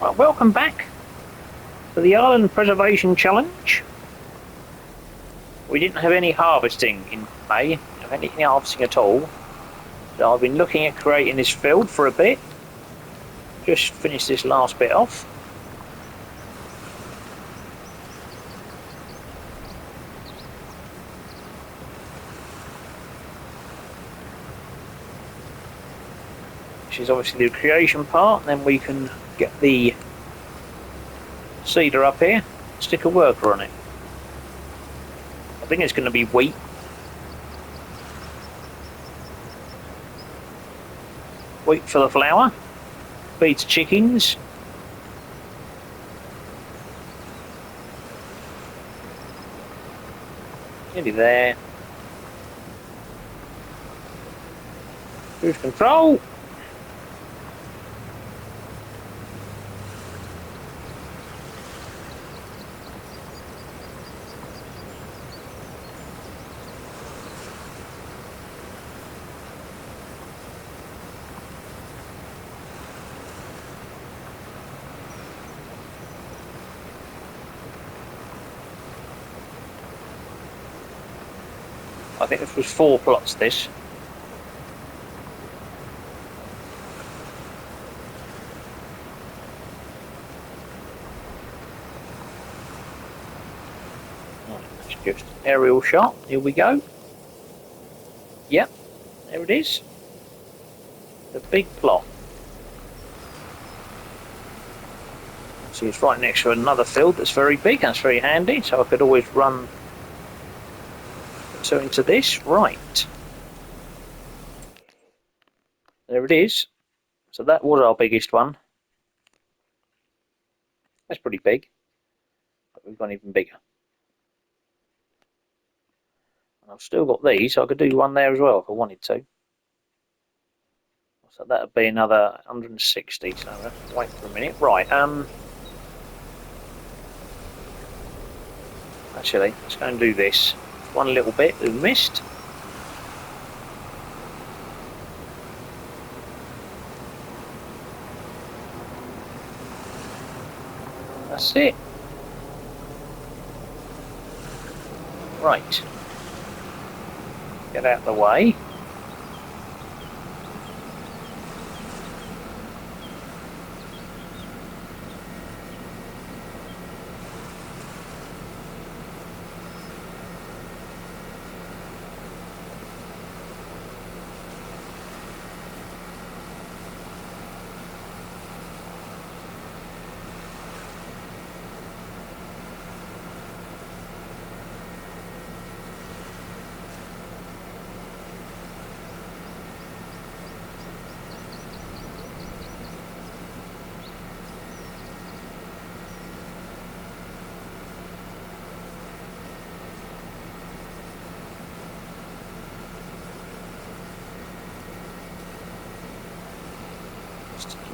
Well, welcome back to the Island Preservation Challenge. We didn't have any harvesting in May, any harvesting at all. So I've been looking at creating this field for a bit. Just finished this last bit off. Which is obviously the creation part, and then we can get the seeder up here, stick a worker on it. I think it's going to be wheat. Wheat for the flour, feeds chickens. Nearly there. Cruise control. I think this was 4 plots, this. That's just aerial shot. Here we go. Yep, there it is. The big plot. See, it's right next to another field that's very big. That's very handy, so I could always run into this. Right. There it is. So that was our biggest one. That's pretty big. But we've gone even bigger. And I've still got these, so I could do one there as well if I wanted to. So that would be another 160. So let's wait for a minute. Right. Actually, let's go and do this. One little bit we missed. That's it. Right. Get out of the way.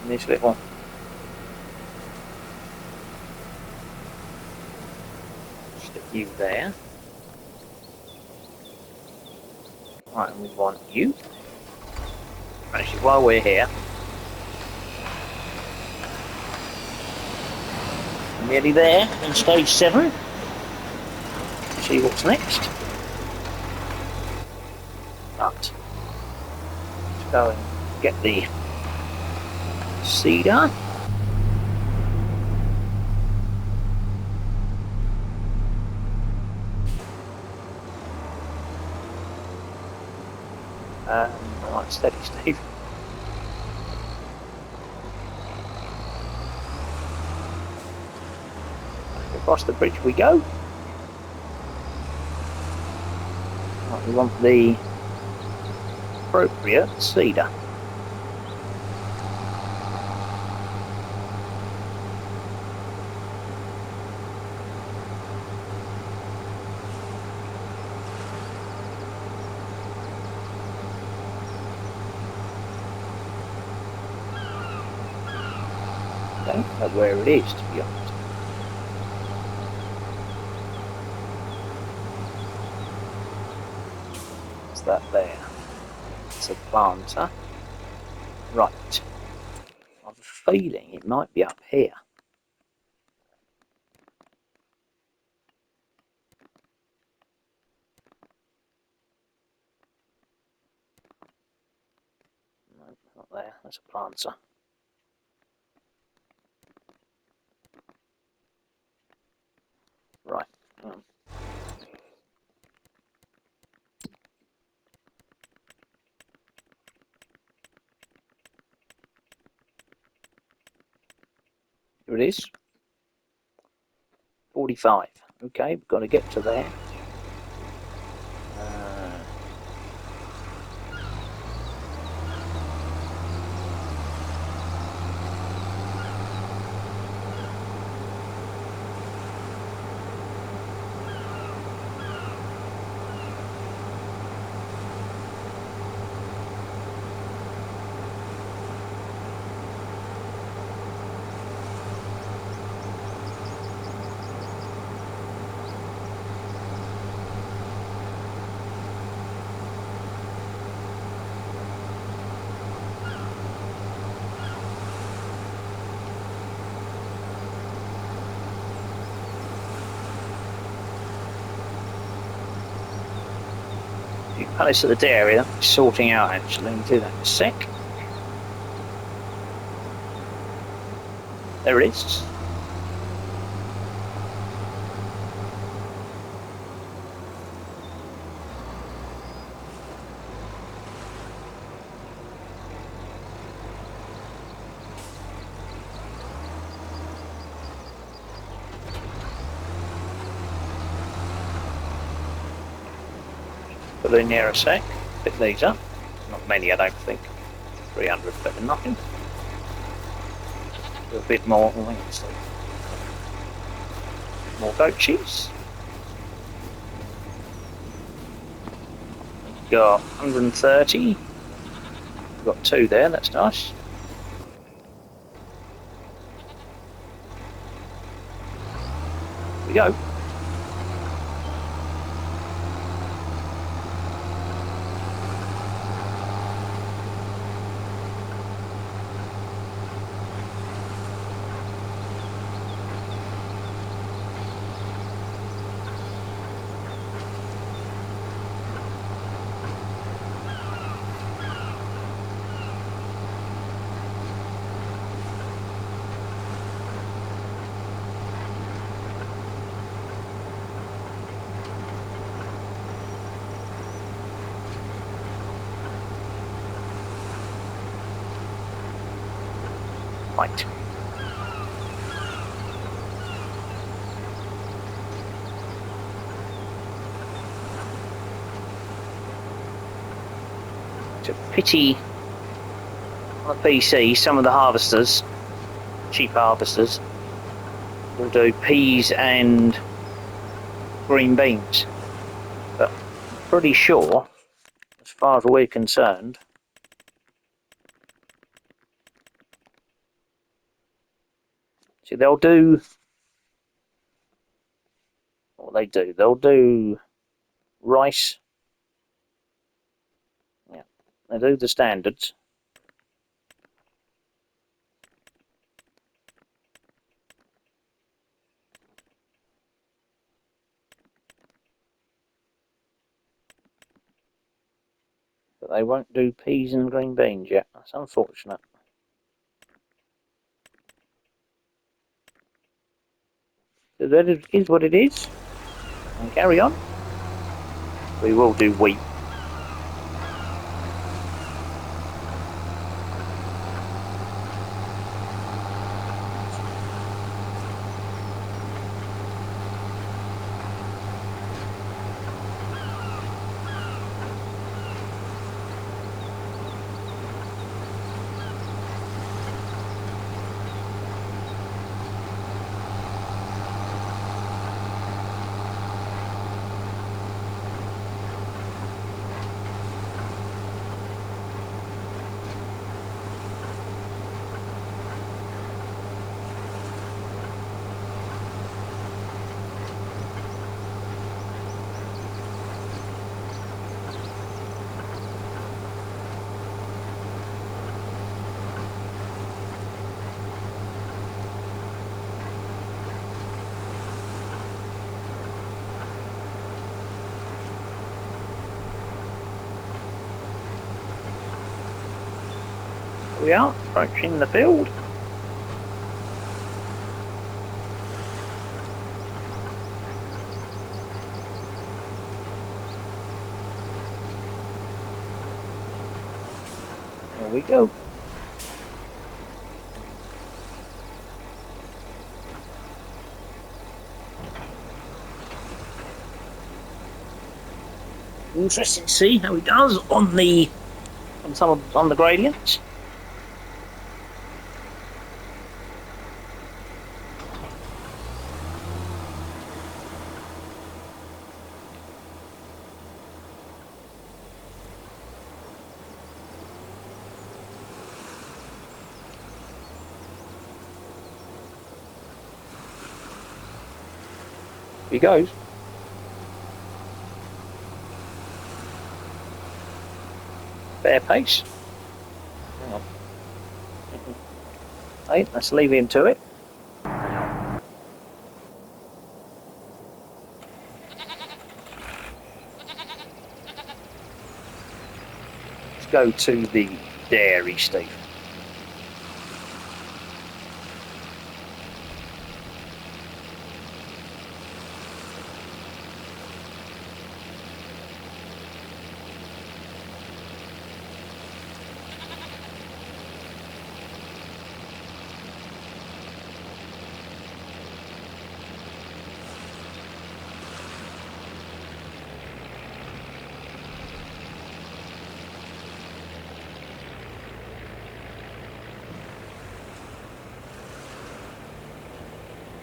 This little stick you there. Right, and we want you. Actually, while we're here, nearly there in stage 7. See what's next. But let's go and get the seeder. Right, steady, Steve. Across the bridge we go. Right, we want the appropriate seeder. I don't know where it is, to be honest. What's that there? It's a planter. Right. I've feeling it might be up here. No, not there. That's a planter. Right. Here it is. 45. Okay, we've got to get to there. Palace of the dairy, that's sorting out actually. Let me do that in a sec. There it is. Put it in here a sec. Pick these up. Not many, I don't think. 300 better than nothing. Do a bit more. More goat cheese. Got 130. Got 2 there, that's nice. Here we go. Right. It's a pity on the PC some of the harvesters, cheap harvesters, will do peas and green beans. But I'm pretty sure, as far as we're concerned, see, they'll do what they do. They'll do rice. Yeah, they do the standards. But they won't do peas and green beans yet. That's unfortunate. So that is what it is. And carry on. We will do wheat. we are, approaching the field. There we go. Interesting to see how he does on the on the gradients. He goes. Fair pace. Hang on. Hey, let's leave him to it. Let's go to the dairy, Steve.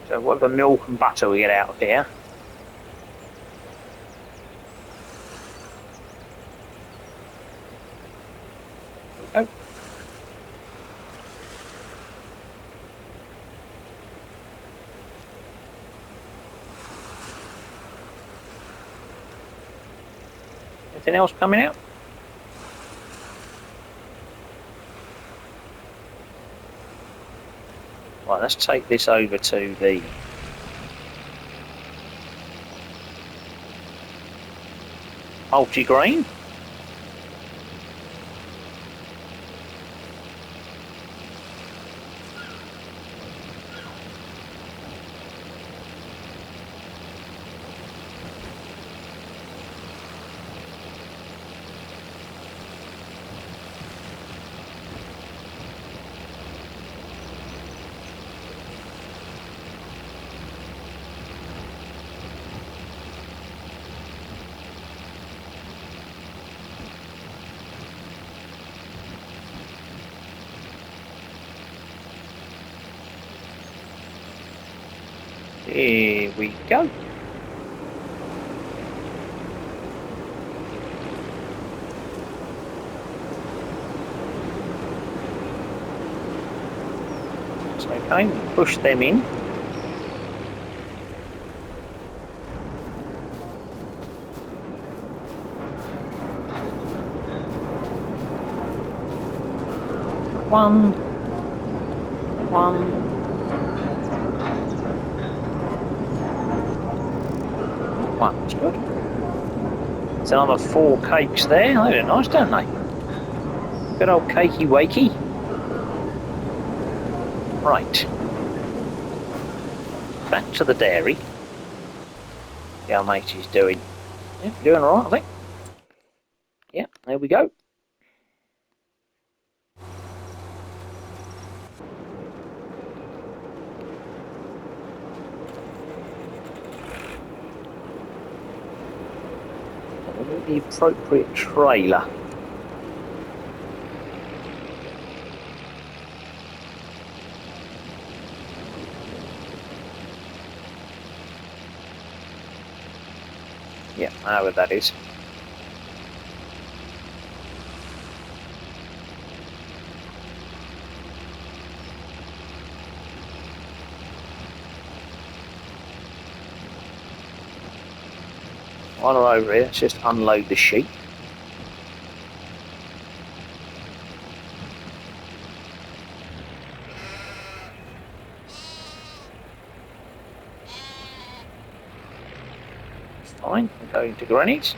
So whatever milk and butter we get out of here. Oh. Anything else coming out? Right, let's take this over to the multi-grain. Here we go. It's okay, we push them in. One. That's good. It's another 4 cakes there. They look nice, don't they? Good old cakey wakey. Right. Back to the dairy. Yeah, our mate is doing. Yeah, doing alright, I think. Yeah, there we go. The appropriate trailer. Yeah, I know what that is. While we're over here, let's just unload the sheep. Fine, we're going to Granny's.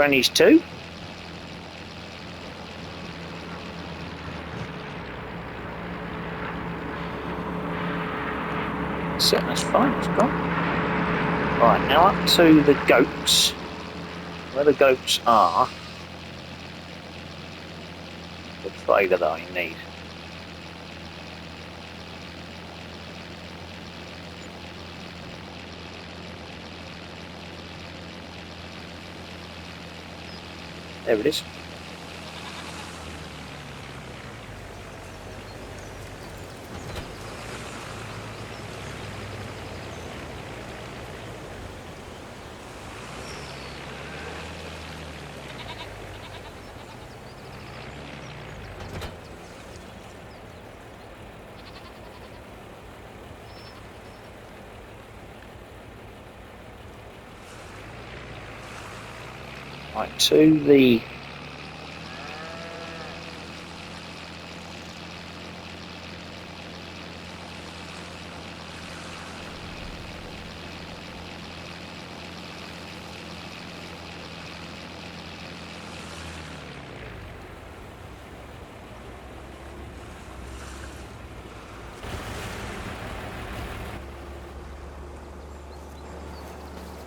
Granny's too. So that's fine, it's gone. Right, now up to the goats. Where the goats are. The trailer that I need. There it is. Right, to the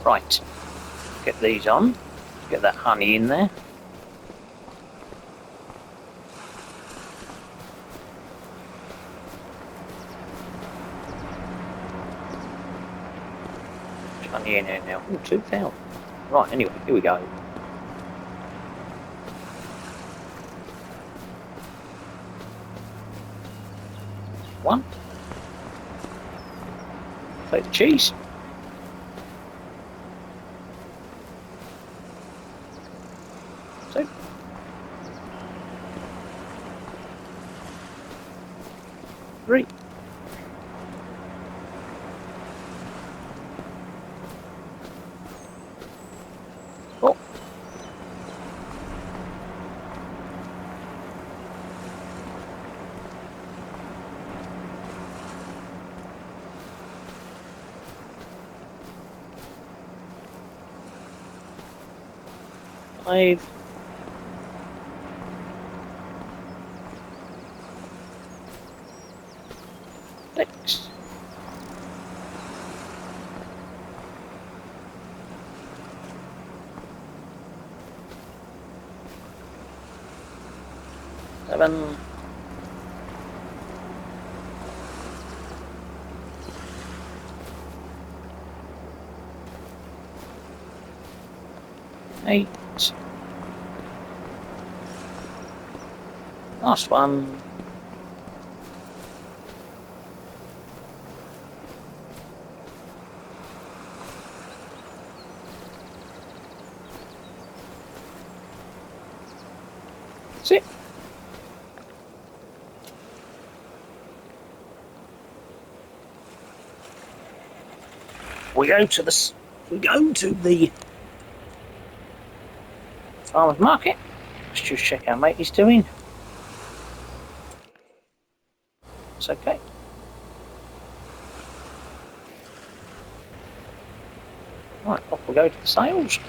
right. Get these on. Get that honey in there. Honey in there now. Ooh, 2,000. Right, anyway, here we go. One. Take the cheese. Two. Three. Four. Five. Six. Seven. Eight. Last one. That's it. We go to the farmer's market. Let's just check how mate is doing. It's okay. Right, off we go to the sales.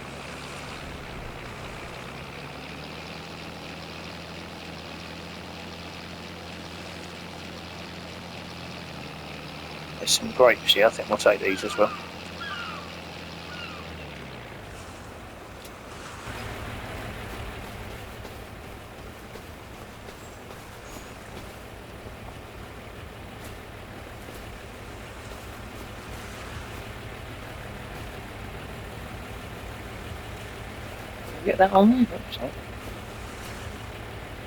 There's some grapes here, I think we'll take these as well. Get that on there? Oops, sorry.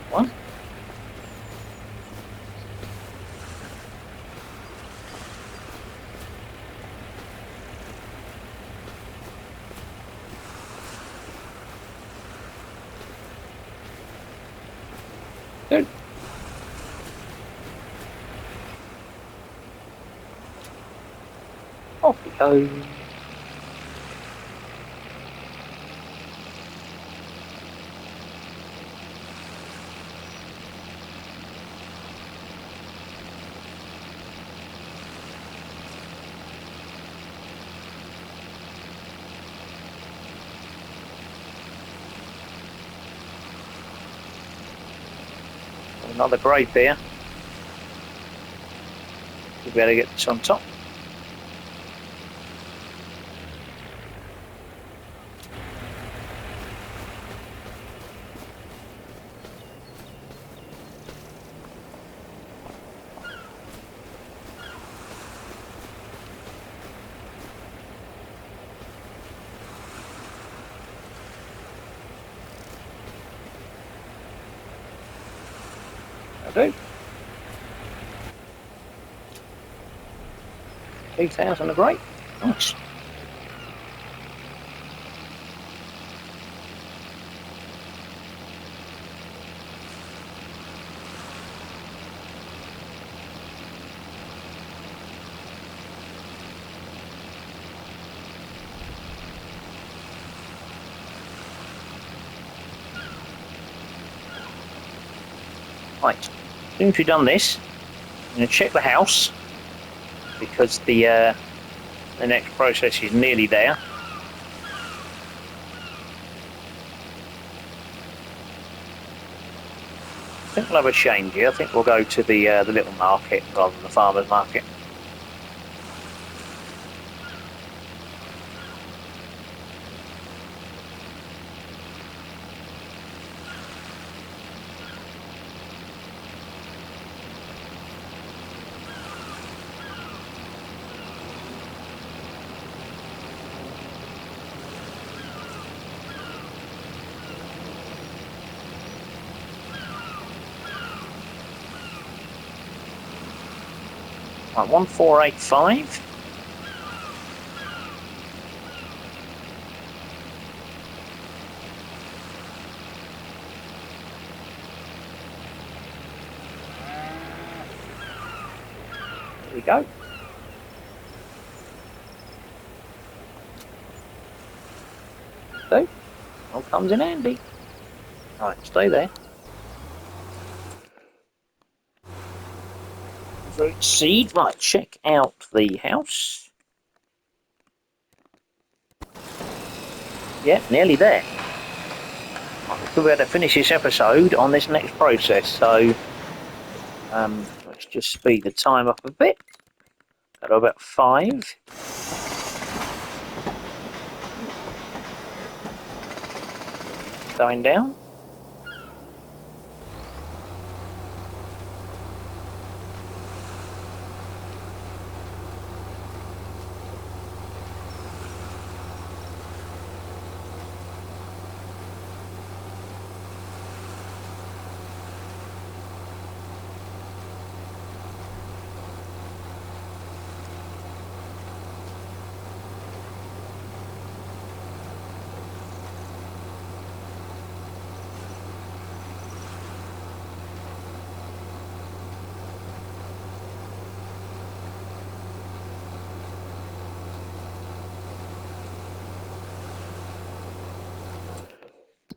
One. Good. Off we go. Another grape here. We'll be able to get this on top. I do. 2,000 a grape. Nice. Right, as soon as we've done this, I'm going to check the house because the next process is nearly there. I think we'll have a change here. I think we'll go to the little market rather than the farmer's market. Right, 1485. There we go. So, all comes in handy. Right, stay there. Fruit seed. Right, check out the house. Yeah, nearly there. Right, we'll be able to finish this episode on this next process, so let's just speed the time up a bit. At about 5. Going down.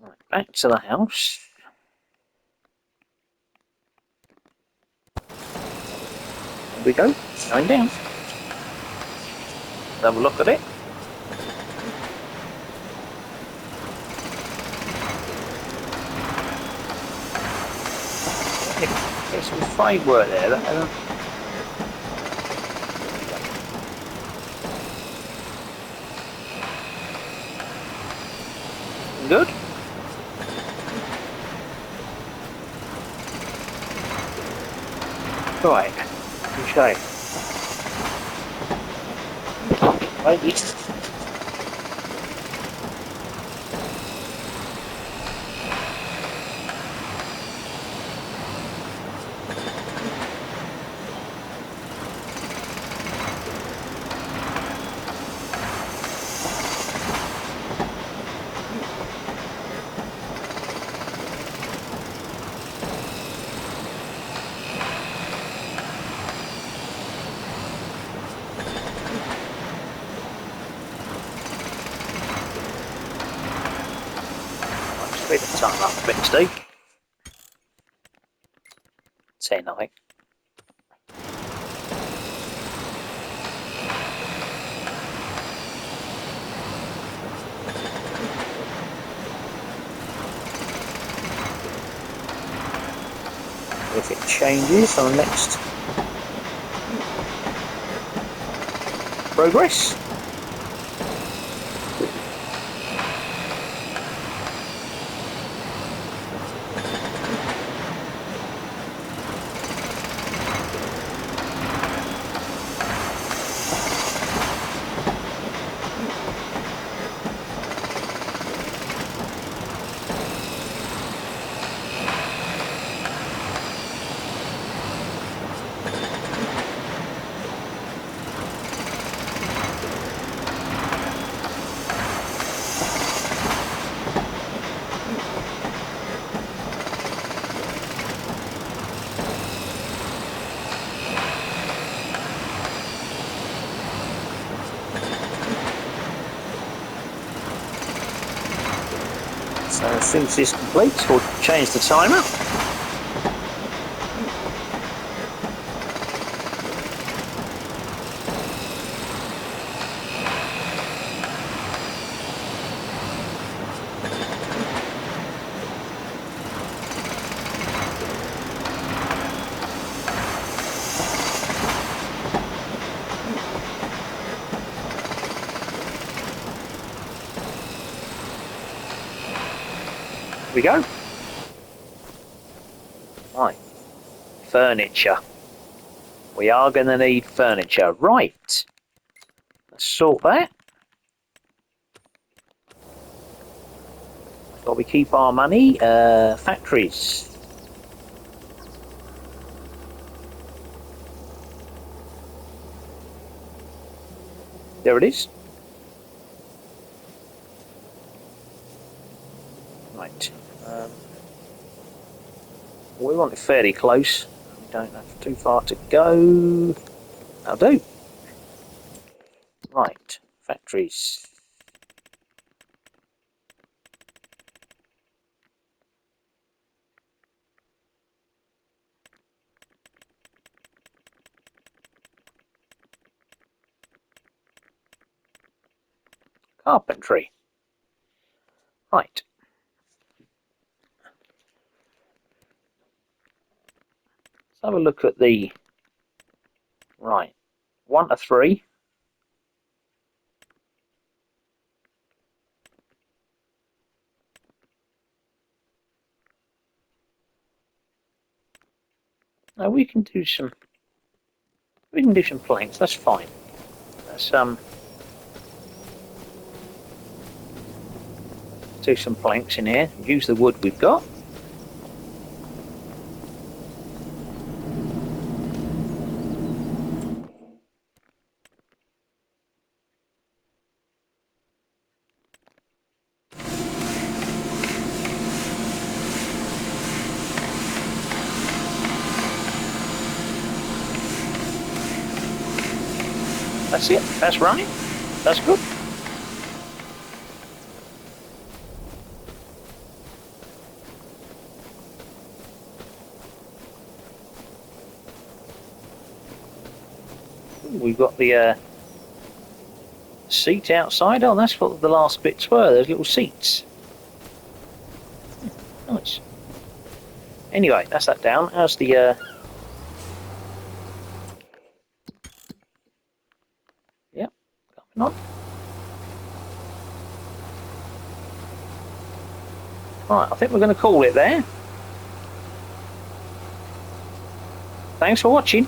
Right, back to the house. There we go, going down. Have a look at it. There's some framework there. Good. Right. Okay. Right. Speed the time up a bit, Steve. 10, I think. if it changes on the next progress. So as soon as this completes, we'll change the timer. Here we go. Right. Furniture. We are going to need furniture. Right. Let's sort that. Got we keep our money. Factories. There it is. Right. We want it fairly close. We don't have too far to go. That'll do. Right. Factories. Carpentry. Right. Let's have a look at the... Right. 1 to 3. Now we can do some... We can do some planks. That's fine. Let's do some planks in here. Use the wood we've got. That's it. That's running. That's good. We've got the seat outside. Oh, that's what the last bits were. Those little seats. Nice. Anyway, that's that down. How's the... Yep, coming on. Right, I think we're going to call it there. Thanks for watching.